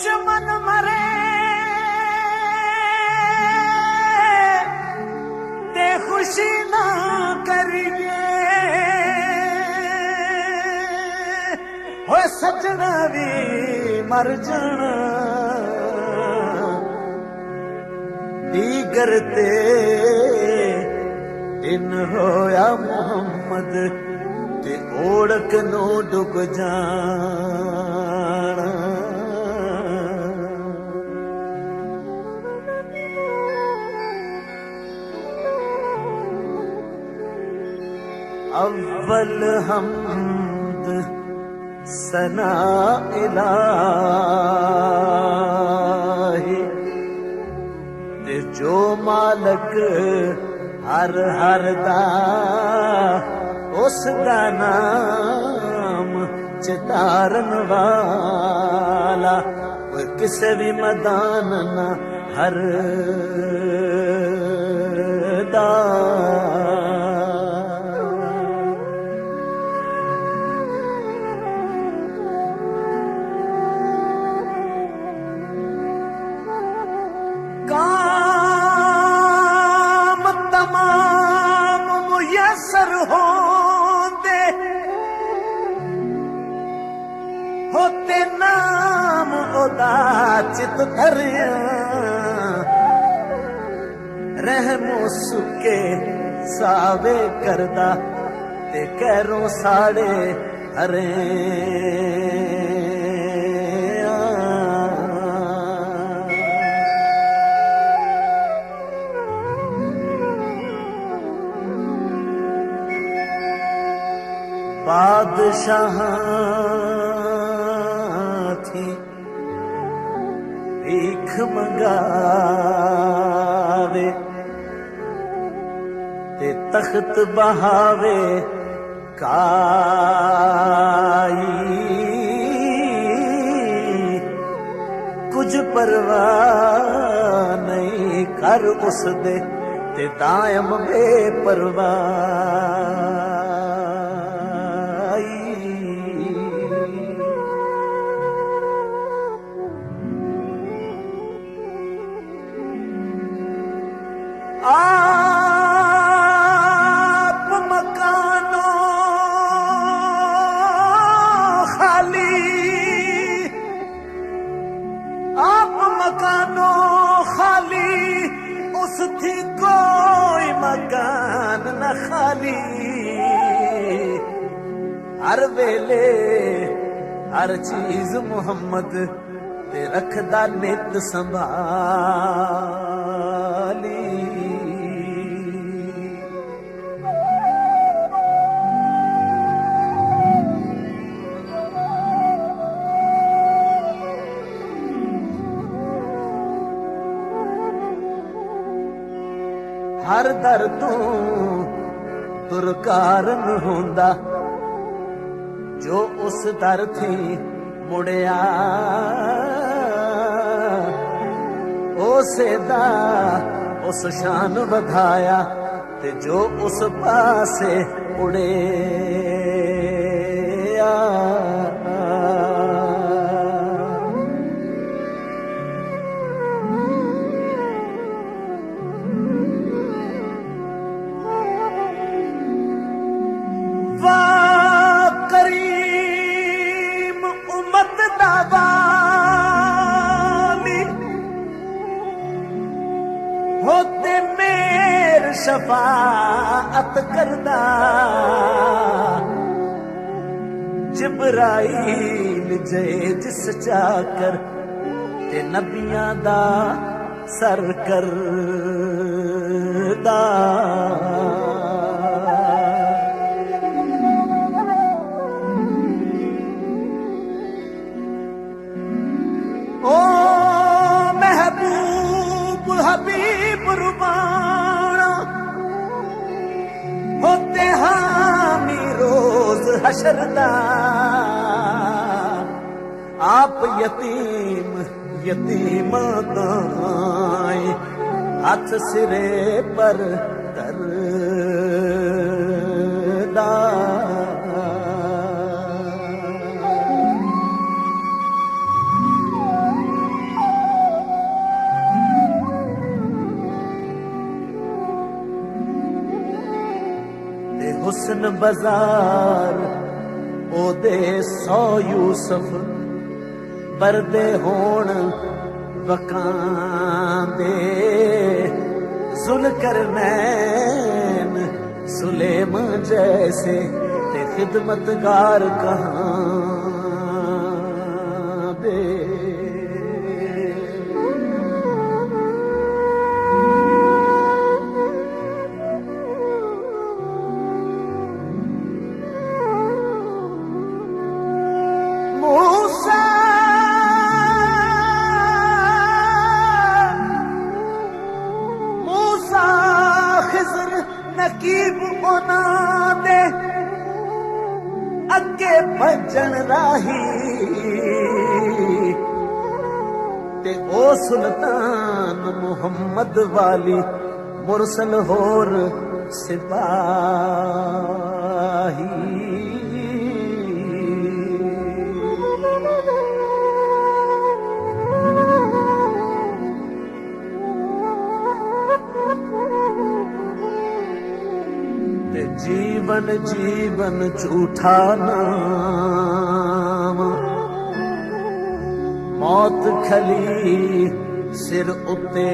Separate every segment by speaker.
Speaker 1: दुश्मन मरे ते खुशी ना करिए हो सजना भी मर जाना दीगर ते इन होया मोहम्मद ते ओढ़क नो डुब जाना अव्वल हमद सना इलाही ते जो मालक हर हर दा उस दा नाम चितारन वाला कोई किसे भी मैदान ना हर दा काम तमाम मुयसर होंदे होते नाम ओदा चित धरिया रहमो सुके सावे करदा ते कैरों साड़े हरे बादशाह थी भीख मंगावे ते तख्त बहावे काई कुछ परवाह नहीं कर उस दे ते दायम बेपरवाह आप मकानों खाली आप मकानों खाली उस थी कोई मकान न खाली हर वेले हर चीज मुहम्मद ते रखदा नित संभाली हर दर तू तुरकारण होंदा जो उस दर थी मुड़िया उसे दा उस शान वधाया ते जो उस पासे उड़े करीम उम्मत दावाली होते मेर शफाअत करदा जिब्राइल जे जिस चाकर ते नबियां दा सर करदा हबीब रुबाना होते हामी रोज हशरदा आप यतीम यतीम दाएं हाथ सिरे पर करदा गुलशन बाजार ओदे 100 यूसुफ बरदे होण वकांदे जुल्करनैन सुलेमान जैसे ते खिदमतगार कहाँ दे। नकीब उन्हां दे अगे भजन राही ते ओ सुल्तान मुहम्मद वाली मुरसल होर सिपाही। जीवन जीवन झूठा नाम मौत खली सिर उत्ते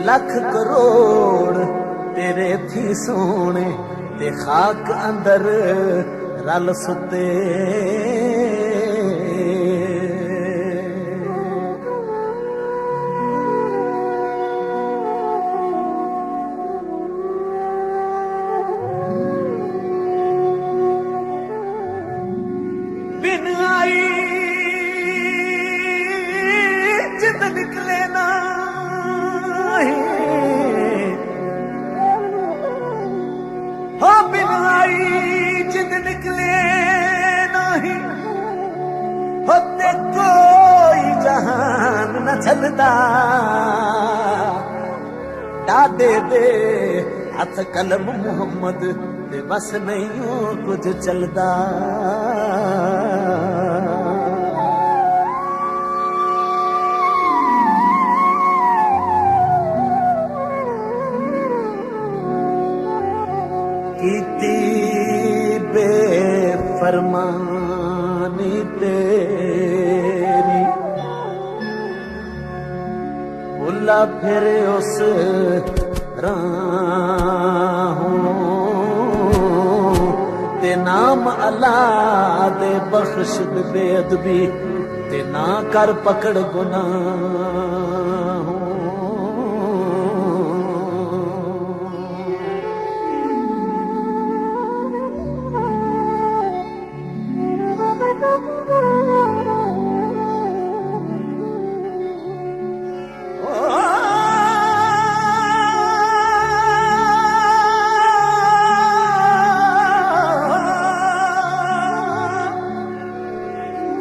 Speaker 1: लख करोड़ तेरे थी सोने ते खाक अंदर रल सुते। बिन आई जिद निकले नहीं, हो बिन आई जिद निकले नहीं, होते कोई जहान न चलता। डाडे दे हथ कलम मुहम्मद ते बस नहीं कुछ चलदा। कीती बेफरमानी तेरी भुला फिर उस राहों ते नाम अल्लाह दे बख्श बेअदबी ते ना कर पकड़ गुनाहों।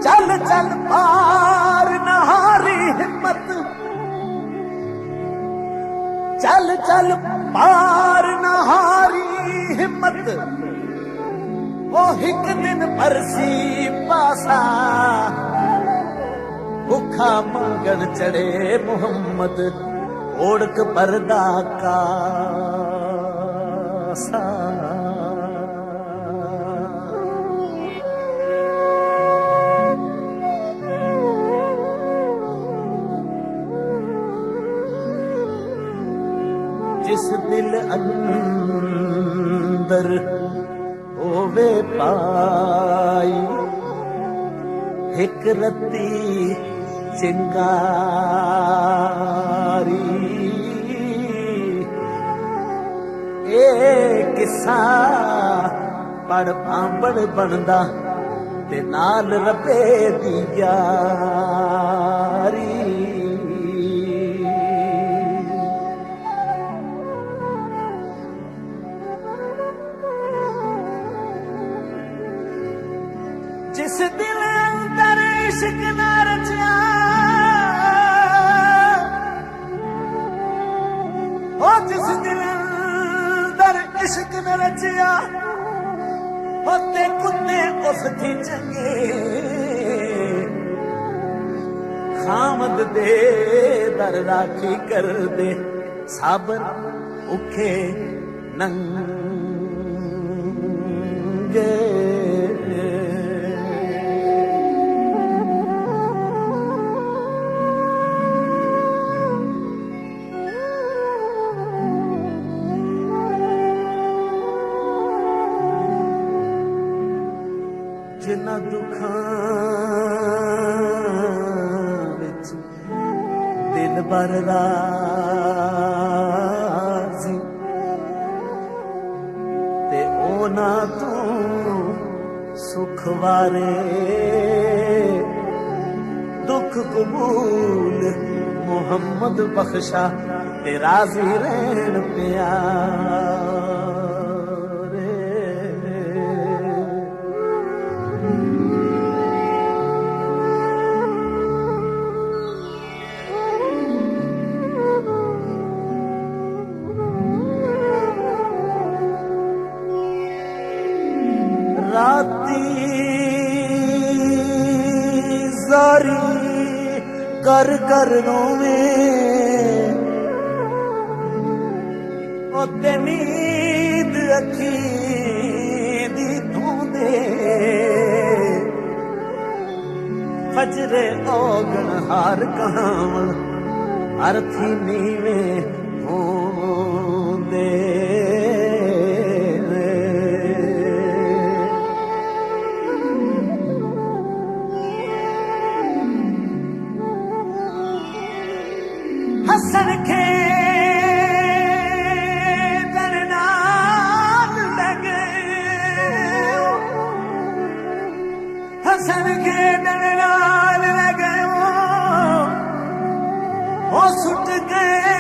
Speaker 1: चल चल पार नहारी हिम्मत, चल चल पार नहारी हिम्मत, वो एक दिन परसी पासा भुखा मंगन चढ़े मुहम्मद ओढ़क पर्दा का सा। जिस दिल अंदर होवे पाई एक रत्ती चिंगारी, ए किस्सा पढ़ पांबड़ बनदा ते नाल रबे दी यारी। जिस दिल अंदर इश्क न रचा, ओ जिस दिल अंदर इश्क न रचा, होते कुत्ते उस थी चंगे खामद दे दर राखी कर दे साबर उखे नंगे। मंगे जिन्ना दुखां विच दिल भर राज़ी ते ओना तू सुख वारे दुख कबूल मुहम्मद बख्शा ते राज़ी रहन प्यारे। राती जारी कर कर रोवे ओते नींद अखी दी धूंदे फजरे ओगण हार कहावण अर्थी नीवे होंदे। हसन के नाल लगे हसन के नाल लगे वो सुट गए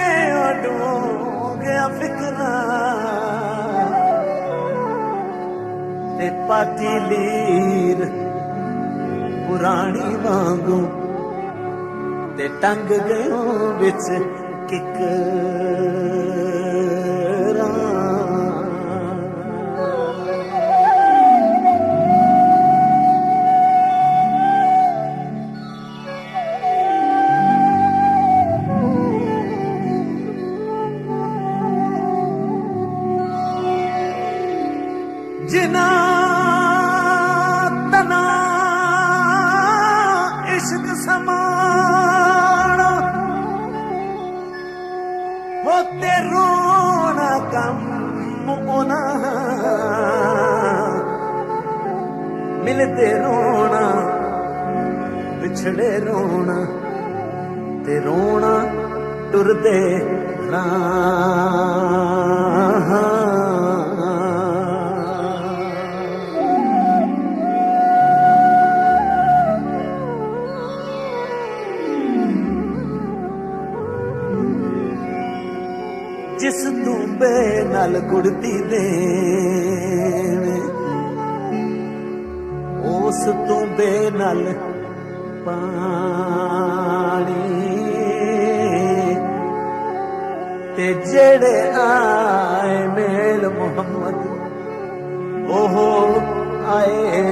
Speaker 1: डो गया फिक्रा ते पाटी लीर पुरानी वांगू ते टंग गयो विच किकरा। जिना तना इश्क समाना होते रोना कम होना मिलते रोना बिछड़े रोना ते रोना टुरदे राह। जिस दूबे नाल गुड़ती दे उस दूबे नाल पानी ते जेड़े आए मेल मुहम्मद ओहो आए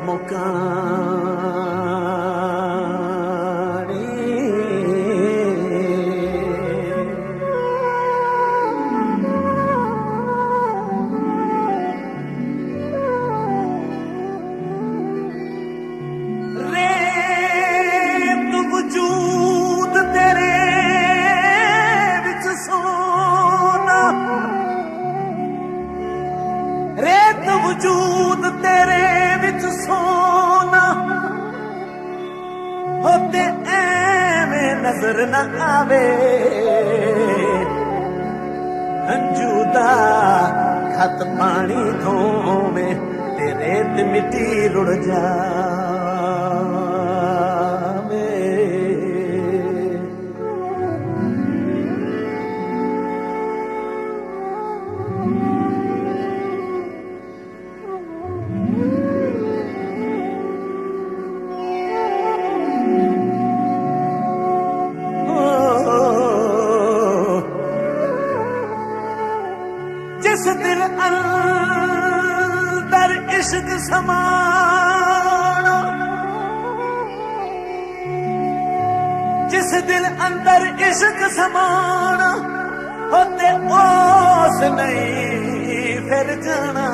Speaker 1: मुकानी। वजूद तेरे विच सोना रेत वजूद तेरे विच सोना होते ऐवें नजर न आवे हंजूदा खत पानी धोवे ते रेत मिट्टी रुड़ जा। जिस दिल अंदर इश्क समाना जिस दिल अंदर इश्क समाना होते ओस नहीं फिर जाना।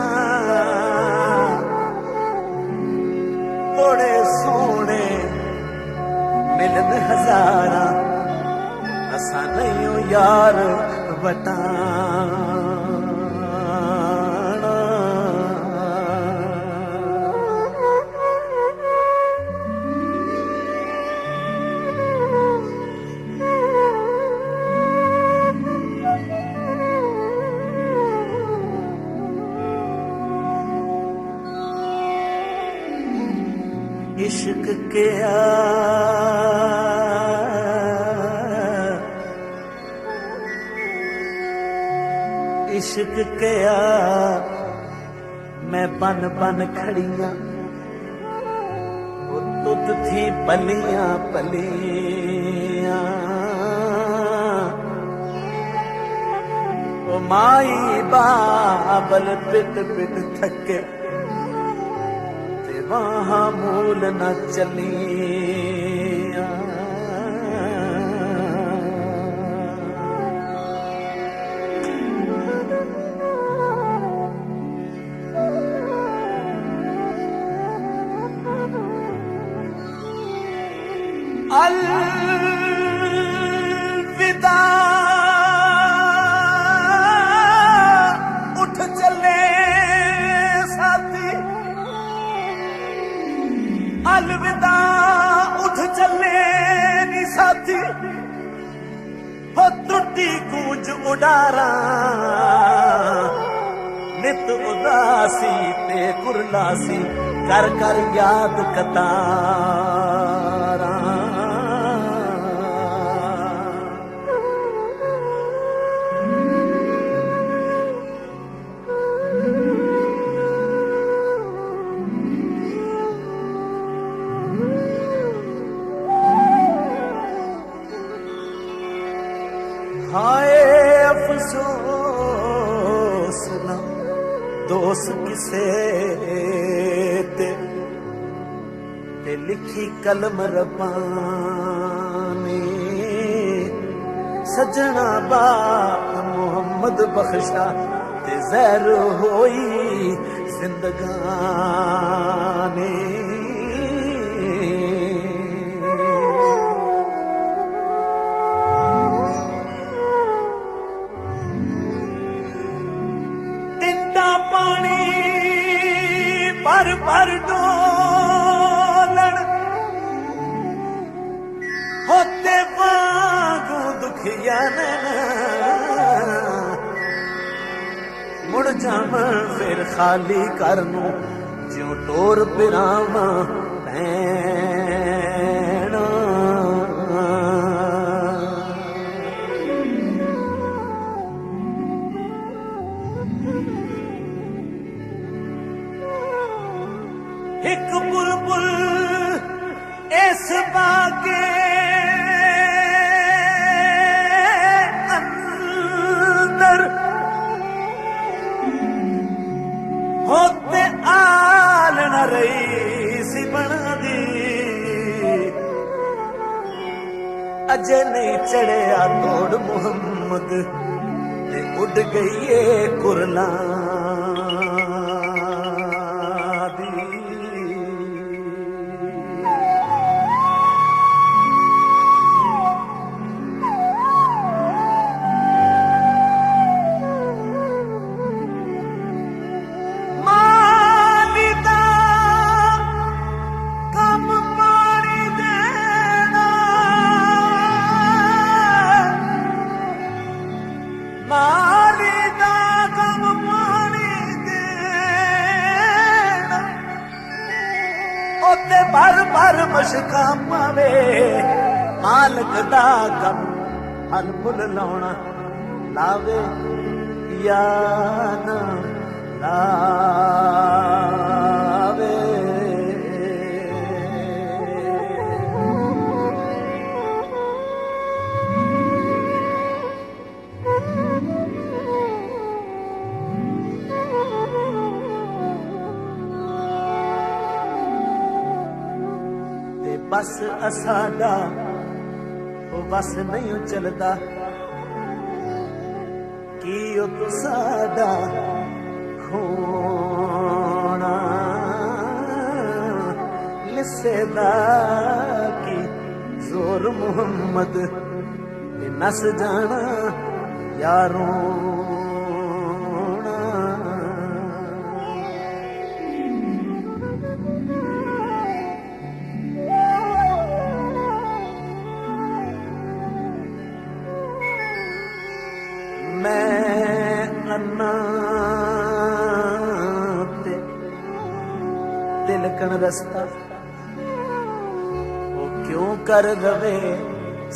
Speaker 1: बड़े सोने मिलन हजारा असा नहीं हो यार वटाना इश्क के इश्क के मैं बन बन खड़ियां वो तुद थी पलियां पलियां वो माई बाबल पिट पिट थके वहाँ मूल न चलिया अलविदा उठ चले साथी अलविदा उठ चले नी साथी हो त्रुटि गूंज उडारा नित उदासी ते कुरलासी कर कर याद कतारा हाय अफसोस ना दोस्त किसे ते लिखी कलम रब्बानी सजना बाप मोहम्मद बख्शा ते ज़हर होई जिंदगानी पानी पर डोलन होते वागू दुखिया मुड़ जावन फिर खाली करनू ज्यों टोर पिरावा पैना एक बुलबुल इस बागे अंदर होते आल न रही सी बना दी अजे नहीं चढ़िया तोड़ मुहम्मद ते उड़ गई है कुरला भर भर मशका पावे मालक दा कम फल फुल लाउणा लावे या ना लावे बस असाडा वो बस नहीं चलता कि ओ तुसाडा खोना लिसेदा की जोर मोहम्मद नस जाना यारों मैं अन्ना ते तिलकन रस्ता वो क्यों कर रवे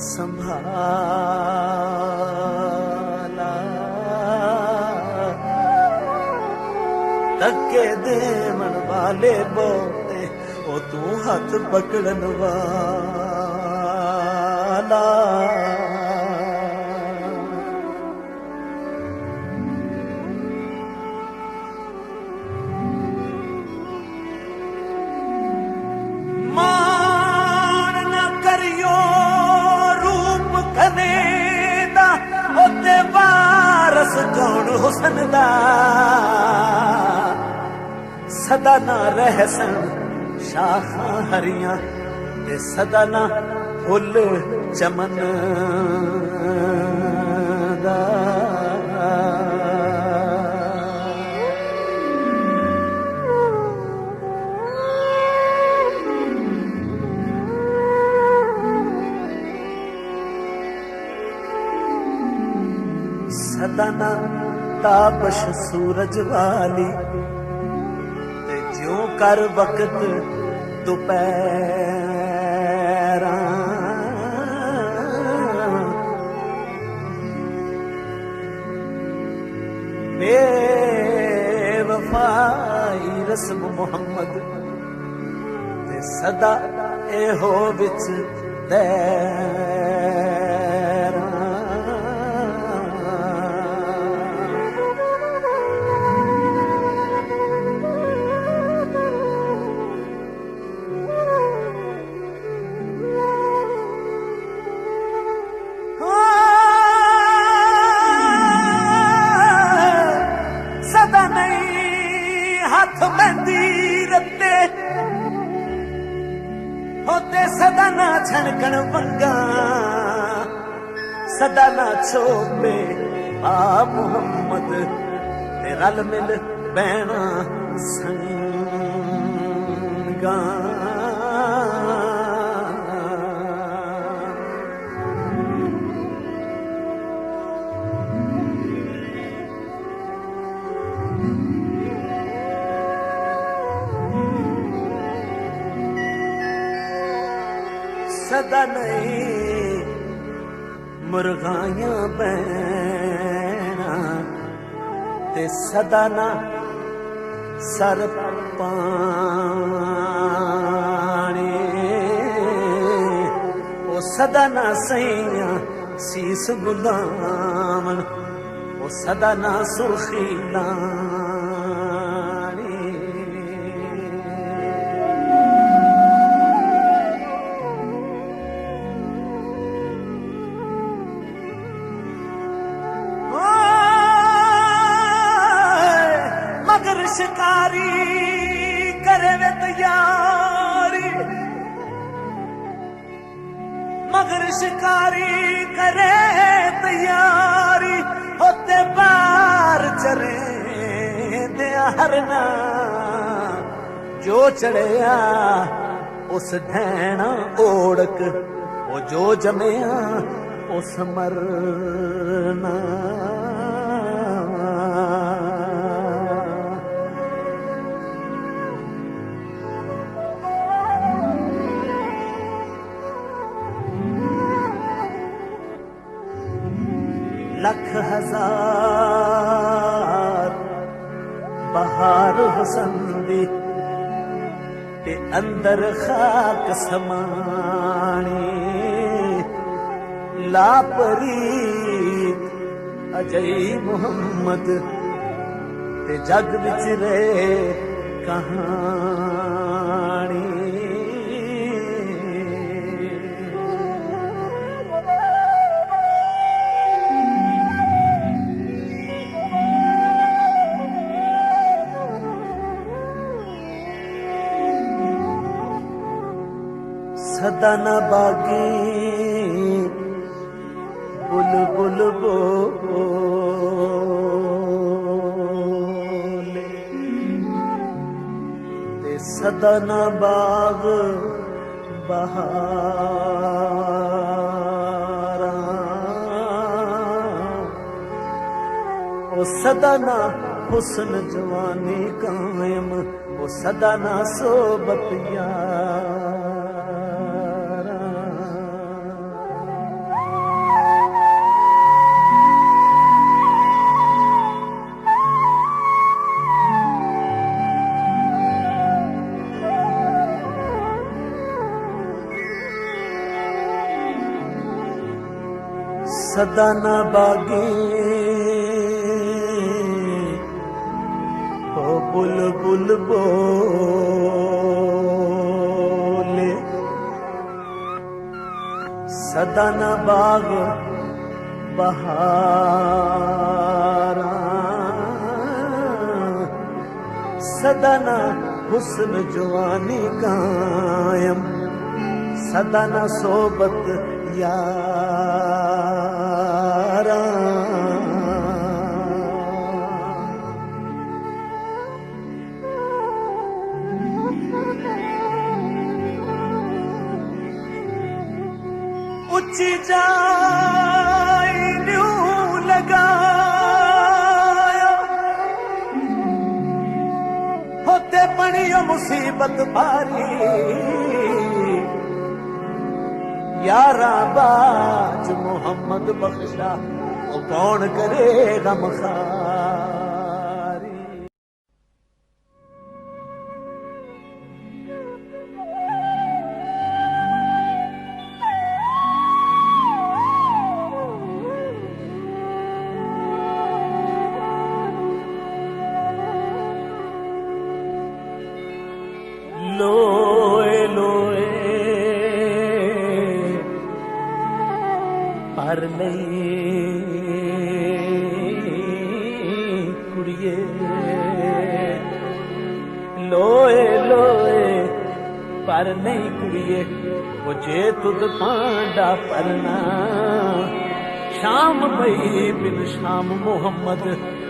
Speaker 1: संभाला धक्के देवन वाले बोते वो तू हाथ पकड़न वाला कौन हुसन दा सदा ना रहसन शाखा हरियां ते सदा ना फुल चमन दा सदाना ताबश सूरज वाली ते ज्यों कर वक्त दोपहर बेवफाई रस्म मोहम्मद ते सदा एहो विच होते सदा ना छनकन वंगा सदा ना छोपे आ मोहम्मद ते रल मिल बैना संगा सदा नहीं मुर्गाइयां बैना ते सदा ना सर पानी ओ सदा ना सैया सीस गुलामन ओ सदा ना सुर्खी शिकारी करे वे तैयारी मगर शिकारी करे तैयारी होते बार चरे दे हरना जो चढ़िया उस ढैना ओढ़क वो जो जमया उस मरना लख हजार बहार हुसन दी ते अंदर खाक समानी लापरीत अजय मोहम्मद ते जग विच रहे कहानी सदा न बागी बुलबुल बोले ते सदा न बाग बहारा ओ सदा न हुस्न जवानी कायम ओ सदा न सोबत यारा सदा न बागी ओ बुलबुल बोले सदा न बाग बहारा सदा न हुस्न जवानी कायम सदा न सोबत यारा उच्ची जाई न्यू लगाया होते बनियो मुसीबत भारी यारा बाज मोहम्मद बख्शा ओ कौन करे गम खारी लोए लोए पर नहीं कुड़िए लोए लोए पर नहीं कुड़िए वो जे तुद पांडा परना शाम पई बिन शाम मोहम्मद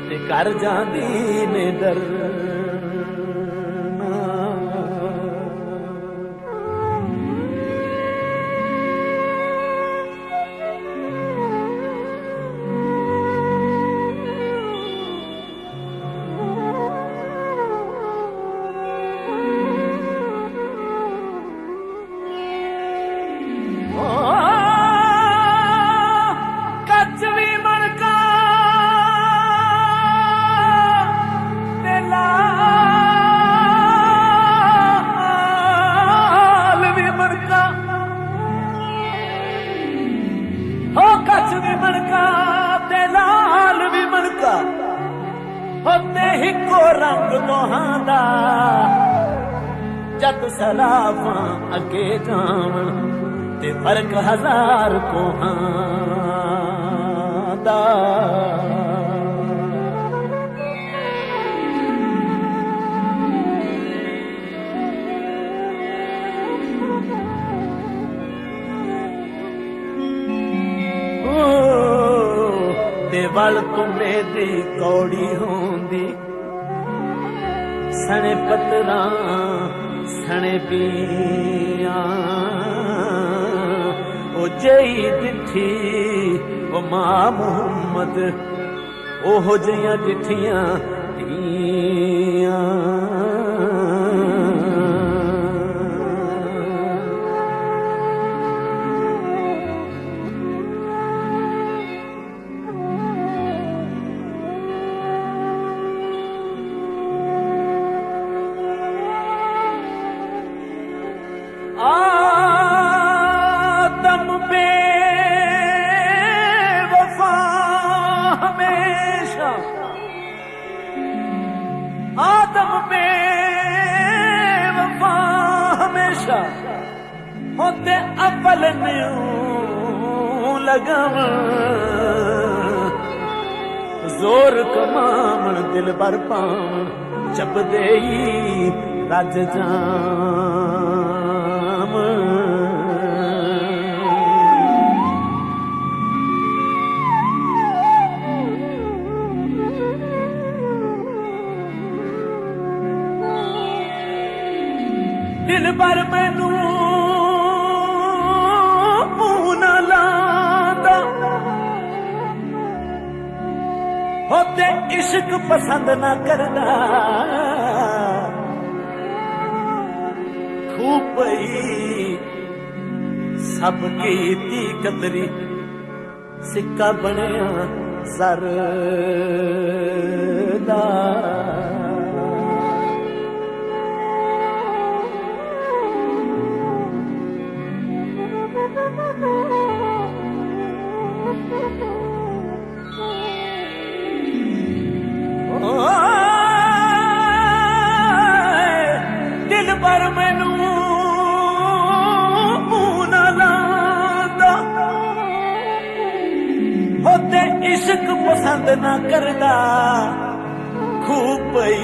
Speaker 1: ते कर जांदी ने डर हो कच भी मनका ते लाल भी मनका होते हिको रंग दोहांदा जद सलाफा अगे जावन ते फर्क हजार कोहांदा वल तुम्हे दी कौड़ी होंदी सने पतरा सने पिया ओ जई दिठी ओ मां मुहम्मद ओहो जियां दिठियां दियां आदम बेवफा हमेशा आदम बेवफा हमेशा होते अव्वल न्यू लगम जोर कमावन दिल भर पावन जब देई रज जाम पसंद ना करदा खूब पई सब कीती कदरी सिक्का बनया ज़र दा दिल पर मैनू मुंह ना लांदा होते इश्क पसंद ना करदा खूब पई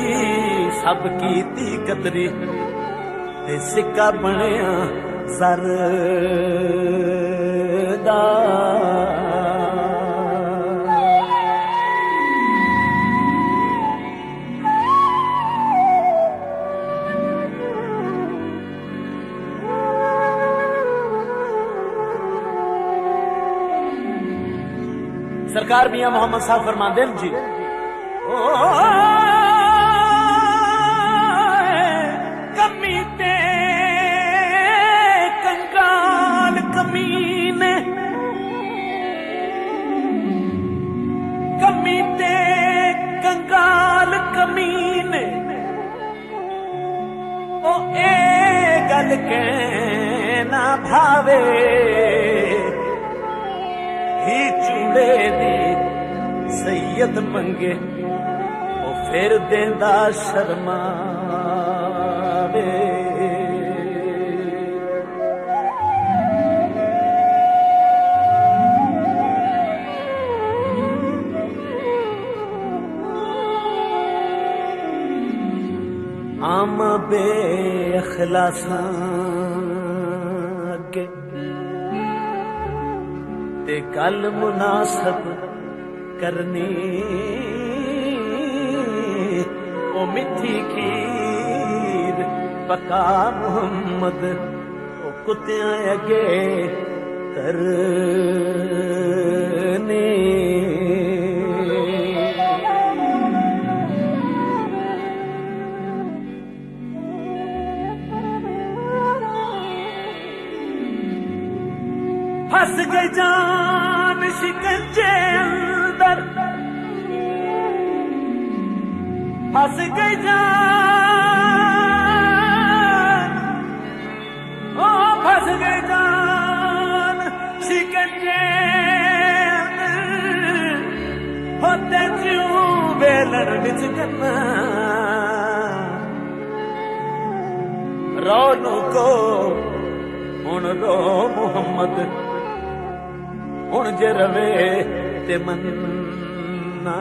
Speaker 1: सब कीती कदरी ते सिक्का बनया ज़र दा सरकार मियां मोहम्मद साहब फरमाते हैं जी कमी ते कंगाल कमीने कमी ते कंगाल कमीने ओ ए गल कहना भावे ही चूड़े दी सैयद मंगे वो फिर देंदा शर्मावे आम बेअखलासां अगे ते गल मुनासब करनी ओ मिठी खीर पका मुहम्मद ओ कुत्तियां अगे करनी फंस गई जान शिकंजे अंदर फंस गई जान ओ फंस गई जान शिकंजे अंदर होते क्यों बेलड़ विच करना रोनू को हुन रो मुहम्मद हुण जे रवे ते मन्ना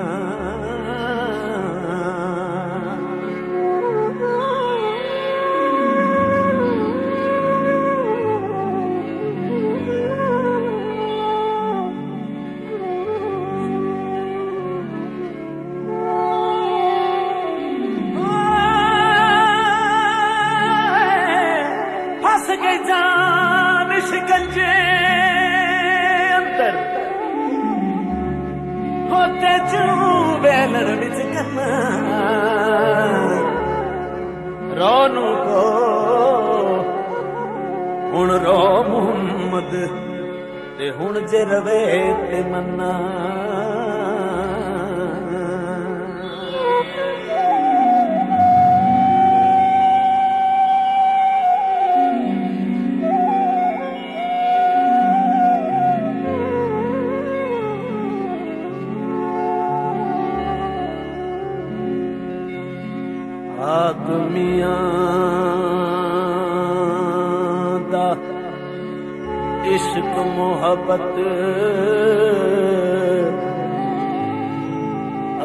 Speaker 1: फंस गई जान शिकंजे होते चूं बेलड़ विच करना रोनू को हुण रो मुहम्मद ते हुण जे रवे ते मन्ना आदमियां दा इश्क मोहब्बत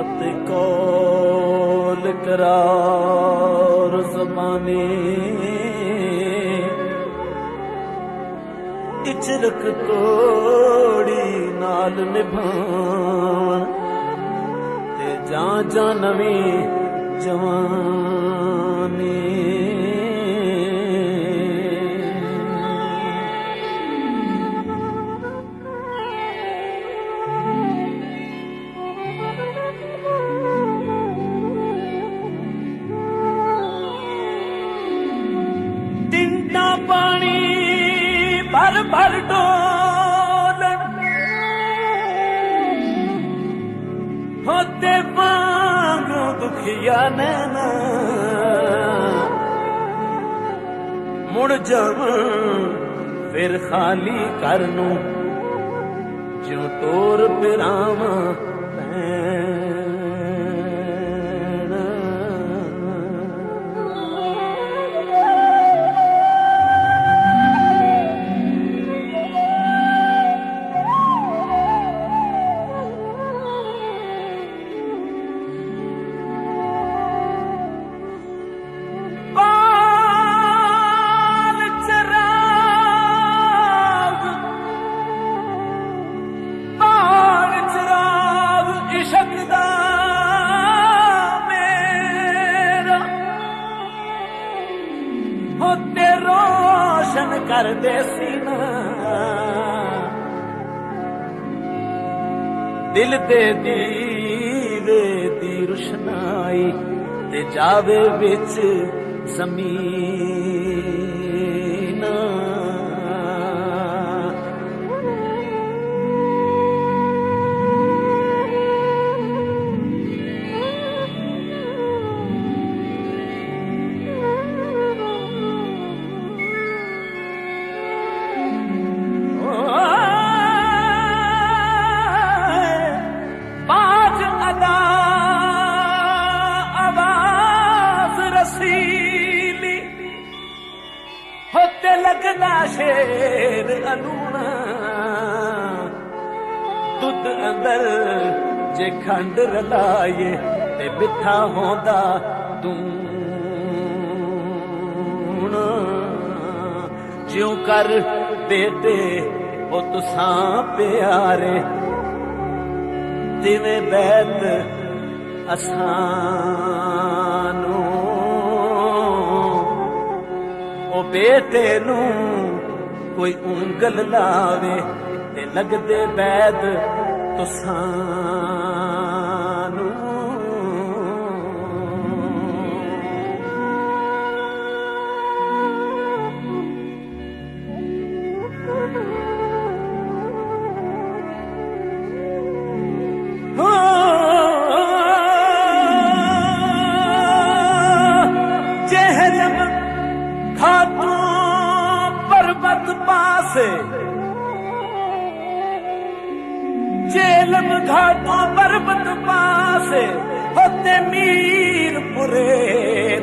Speaker 1: अते कौल करार ज़बानी इचरक तोड़ी नाल निभान ते जा नवी जवानी पिया नैना मुड़ जावां फिर खाली कर नूं ज्यों तोर पिरावां कर दे सीना दिल दे दीवे दी रुशनाई ते जावे विच ज़मीन लगदा शेर अलूना दुध अंदर जे खंड रलाए ते मिठा होंदा दूना ज्यों कर बेटे ओ तुसां प्यारे तिवें बैत असानू ओ बेटे नू कोई उंगल लावे ते लगदे बैद तुसानू जहलम घाटों पर्वत पासे जेलम घाटों पर्वत पासे होते मीरपुरे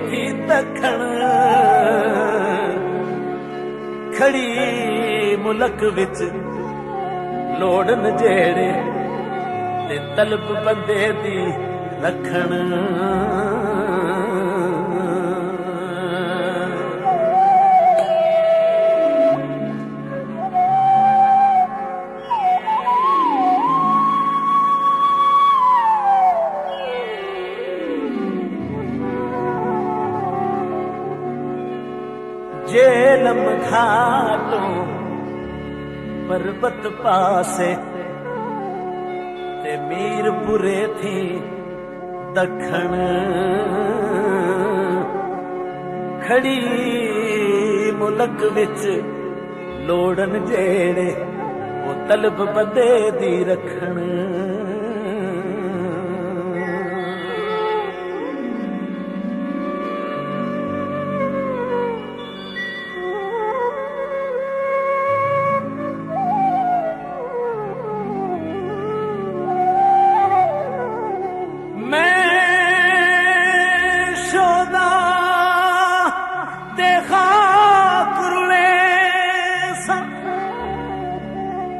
Speaker 1: थी दखण खड़ी मुलक विच लोड़न जेड़े ते तलब बंदे दी रखण जेलम घाटों पर्वत पासे ते मीरपुरे थी दखण खड़ी मुलक विच लोड़न जेड़े वो तलब बंदे दी रखण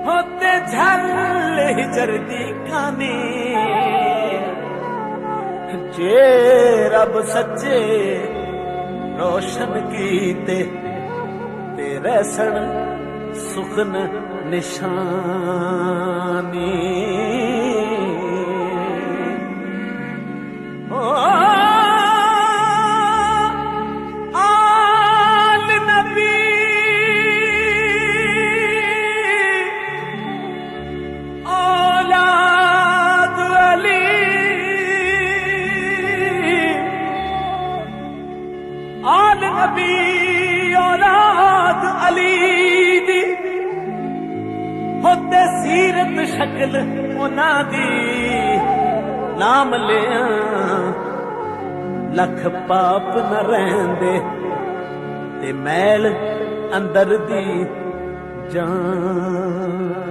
Speaker 1: होते झल जरदी कानी जे रब सच्चे रोशन कीते ते रहसन सुखन निशानी औलाद अली दी होते सीरत शक्ल उन्हां दी नाम लिया लख पाप न रहंदे ते मैल अंदर दी जान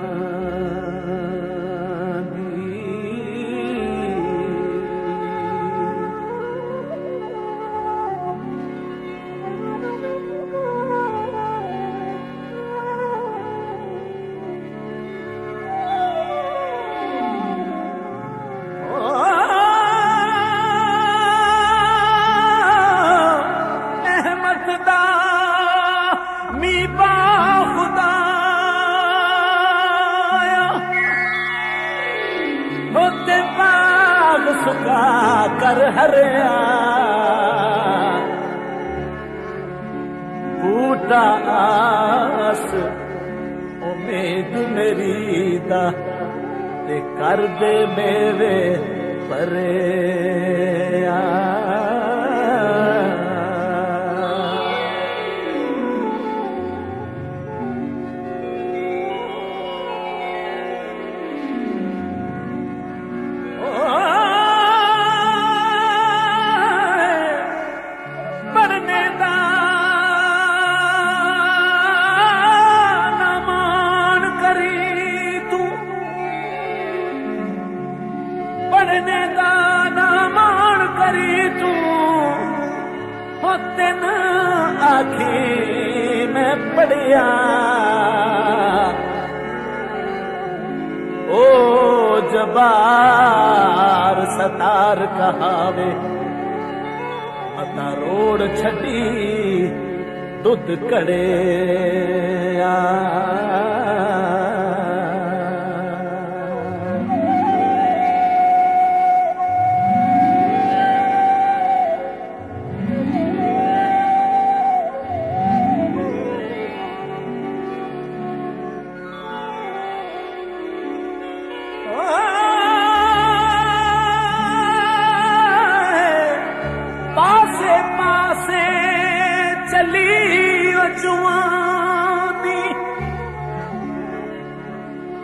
Speaker 1: सुखा कर हरिया बूटा आस उम्मीद मेरी दा ते कर दे मेरे परे दिन आखी मैं पढ़िया ओ जबार सतार कहावे अता रोड छड़ी दुध कड़े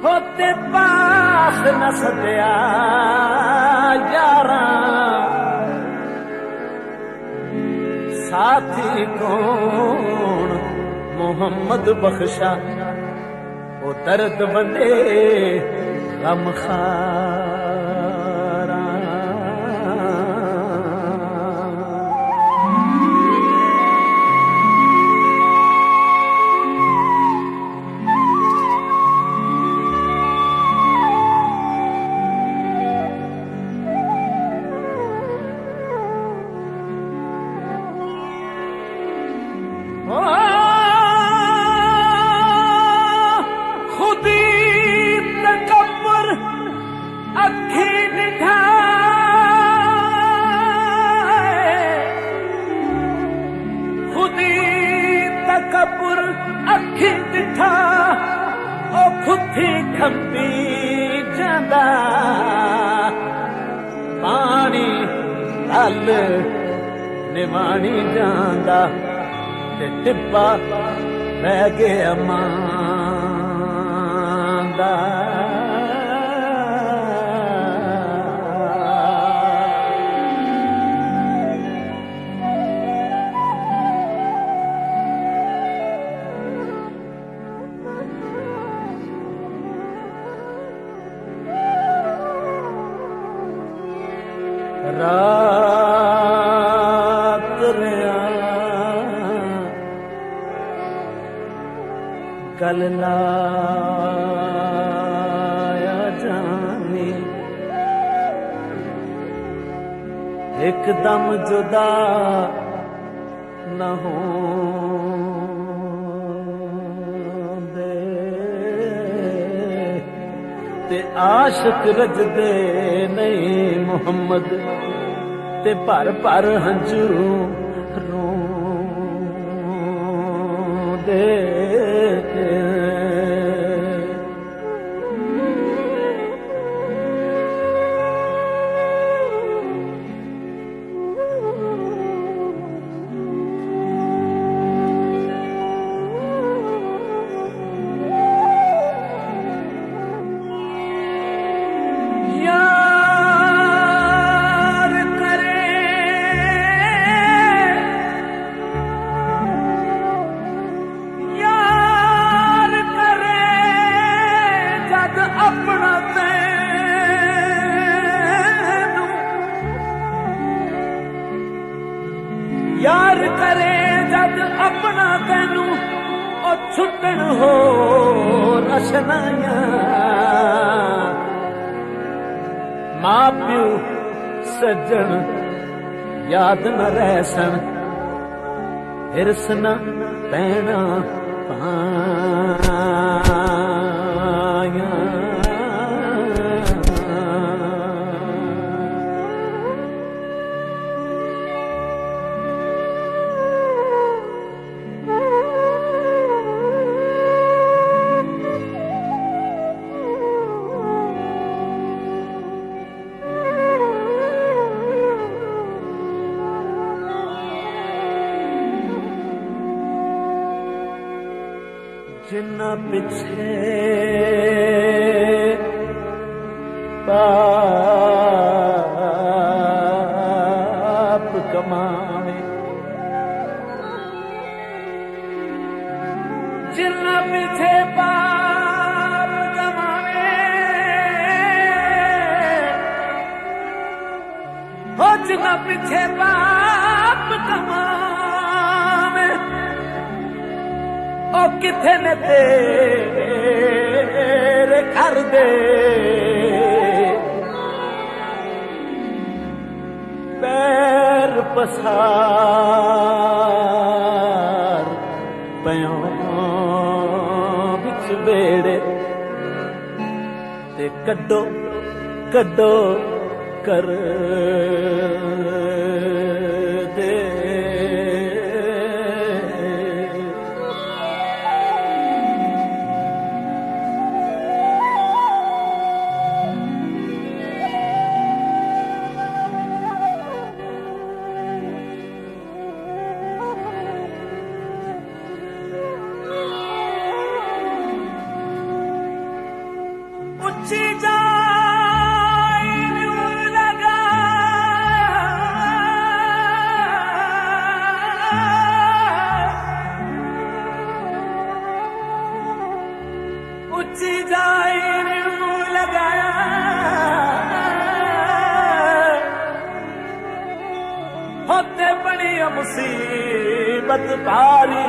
Speaker 1: होते पास न सदया यारा साथी कौन मोहम्मद बख्शा वो दर्द बंदे गम खारा तकब्बुर अखी दिठा ओ खुदी खंबी जांदा पानी तल निवाणी जांदा ते टिब्बा रह गया मांदा रात रिया गल लाया जानी एकदम जुदा न हो ते आशिक रजदे नहीं मोहम्मद ते भर भर हंजू रोंदे अशनाया मां प्यो सज्जन याद न रहसन हिरस न पैना पाया जिन्ना पिछे पाप कमावे जिन्ना पिछे पाप कमावे हो जिन्ना पिछे पाप कमावे ओ किथे ने तेरे घर दे पैर पसार पयों बिच बेड़े ते कड्डो कड्डो कर दे ऊंची जाए लगा ऊंची जाए लगाया होते बड़ी मुसीबत पारी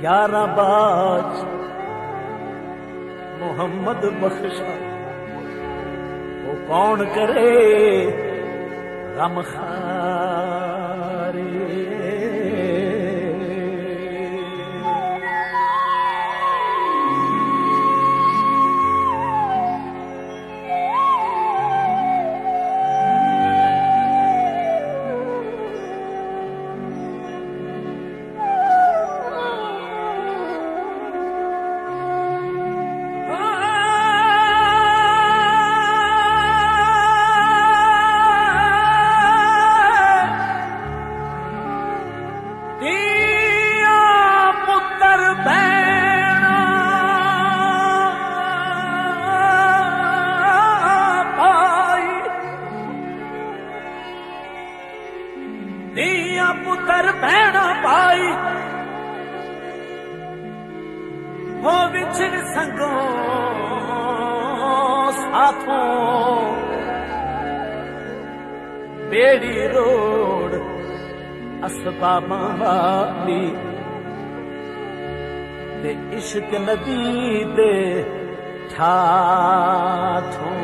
Speaker 1: यारा बाज मोहम्मद बख्शा वो कौन करे गम खारे पुत्र भैना पाई हो विछड़ संगों साथों बेड़ी रोड असबाबां वाली ते इश्क नदी दे ठाठों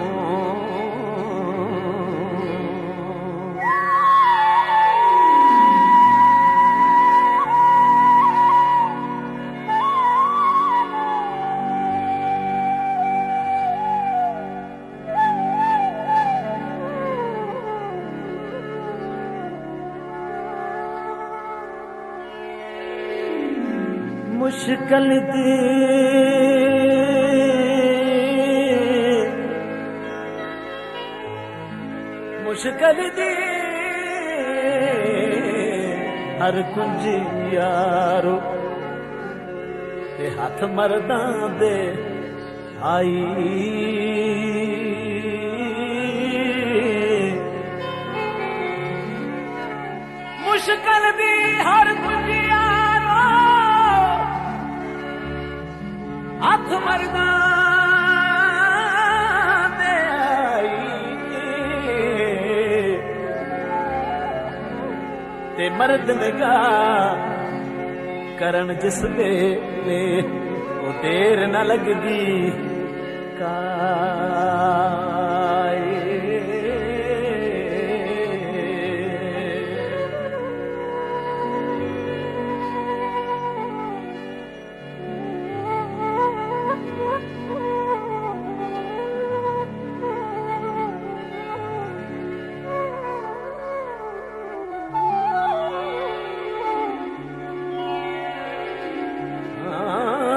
Speaker 1: मुश्किल दी मुश्किल दी हर कुंज यारो ते हाथ मर्दां दे आई मुश्किल दी हर कुंज यारो हाथ मर्दां दे आई ते मर्द निगाह करन जिस वेले ओ देर न लगदी काए।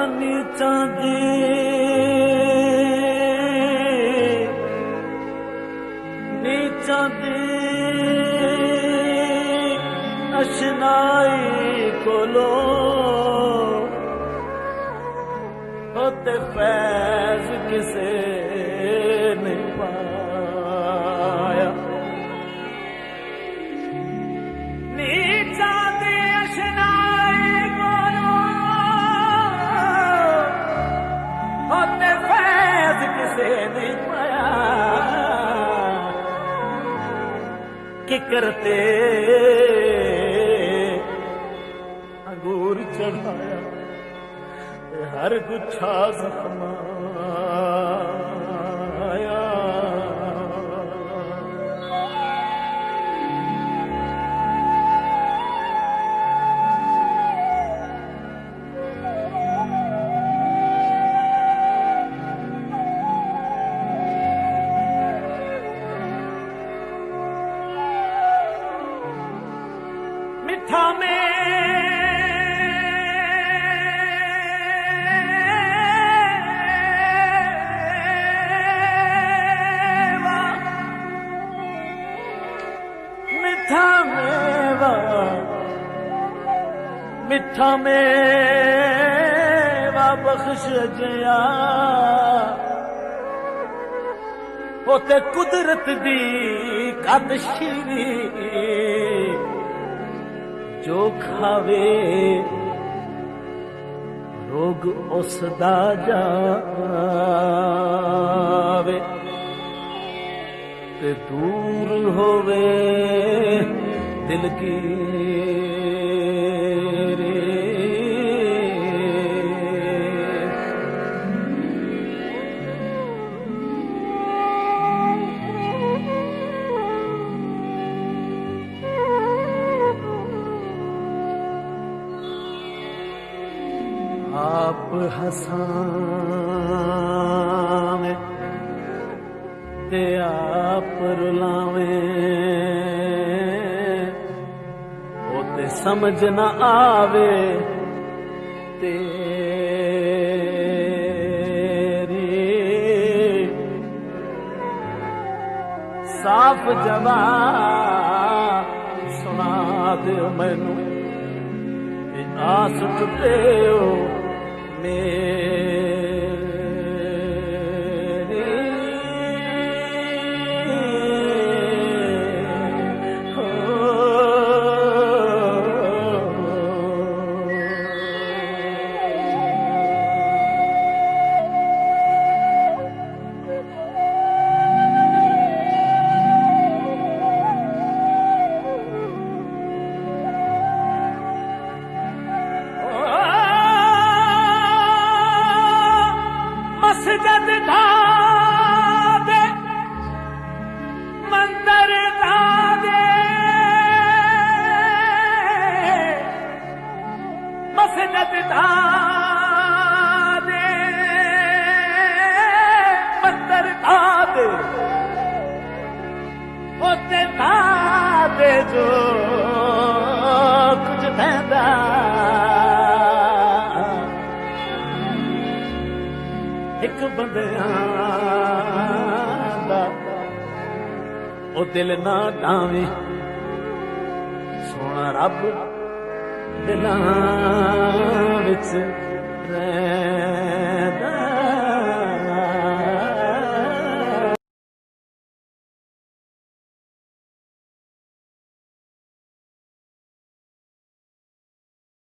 Speaker 1: नीचां दी अशनाई कोलो होते फैज किसे ने पाया। नीचां दी अशनाई कोलो होते फैज किसे नहीं पाया। कि करते अंगूर चढ़ाया हर गुच्छा जख्माया। मिठा मिठा मेवा बख्श जया होते कुदरत दी कादशी जो खावे रोग उसदा जावे ते दूर होवे दिल की आप हसावे ते आप रुलावे वो ते समझ न आवे तेरी साफ जवाब सुना दे मैनू आस टुटे हो मेरी। हो मस्जिद दा दे मंदिर दा दे मस्जिद दा दे मंदिर दा दे होते दा दे जो कुछ थैंदा एक बंदियां दा ओ दिल ना डावे सोना रब दिलां विच